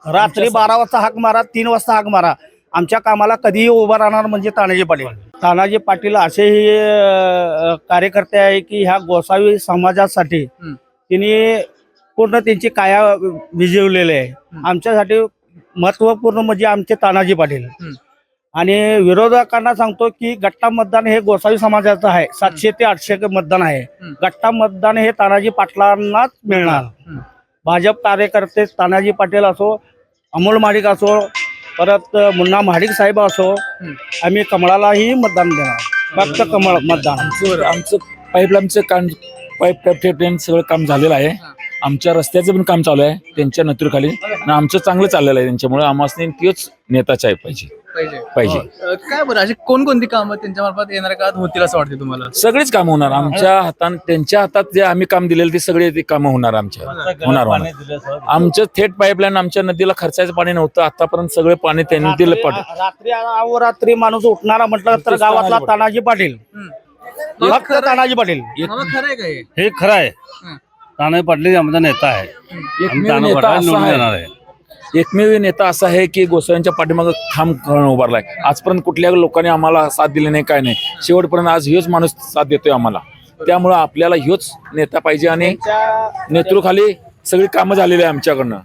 रात्री 12 वाजता हाक मारा, 3 वाजता हाक मारा, आमच्या कामाला कधीही उभं राहणार म्हणजे तानाजी पाटील. तानाजी पाटील असेही कार्यकर्ते आहे की ह्या गोसावी समाजासाठी तिने पूर्ण त्यांची काया विजवलेली आहे. आमच्यासाठी महत्वपूर्ण म्हणजे आमचे तानाजी पाटील. आणि विरोधकांना सांगतो की गट्टा मतदान हे गोसावी समाजाचं आहे. 700 ते 800 मतदान आहे. गट्टा मतदान हे तानाजी पाटलांनाच मिळणार. भाजप कार्यकर्ते तानाजी पाटील असो, अमोल महाडिक असो, परत मुन्ना महाडिक साहेब असो, आम्ही कमळालाही मतदान देणार. फक्त कमळ मतदान. आमचं पाईपलाईनचं काम, पाईप सगळं काम झालेलं आहे. आमच्या रस्त्याचं पण काम चालू आहे त्यांच्या नेतृत्वाखाली आणि आमचं चांगलं चाललेलं आहे. त्यांच्यामुळे आम्हाला तेच नेताच आहे पाहिजे. काय बरं अशी कोणकोणती कामं त्यांच्या मार्फत येणाऱ्या काळात होतील असं वाटतं तुम्हाला? सगळीच कामं होणार आमच्या हाताने. त्यांच्या हातात जे आम्ही काम दिलेलं ते सगळे ते कामं होणार होणार. आमचं थेट पाईपलाईन, आमच्या नदीला खर्चाचं पाणी नव्हतं, आतापर्यंत सगळे पाणी त्यांनी दिलं. रात्री अहोरात्री माणूस उठणारा म्हटलं तर गावातला तानाजी पाटील. फक्त तानाजी पाटील. खरं आहे का हे खरं आहे. तानाजी पाटील आमचा नेता आहे. एकमेव नेता असा आहे की गोसाव्यांच्या पाठीमागे ठाम उभारलाय. आजपर्यंत कुठल्या लोकांनी आम्हाला साथ दिली नाही, काय नाही. शेवटपर्यंत आज ह्योच माणूस साथ देतोय आम्हाला. त्यामुळे आपल्याला ह्योच नेता पाहिजे आणि नेतृत्वाखाली सगळी कामं झालेली आहे आमच्याकडनं.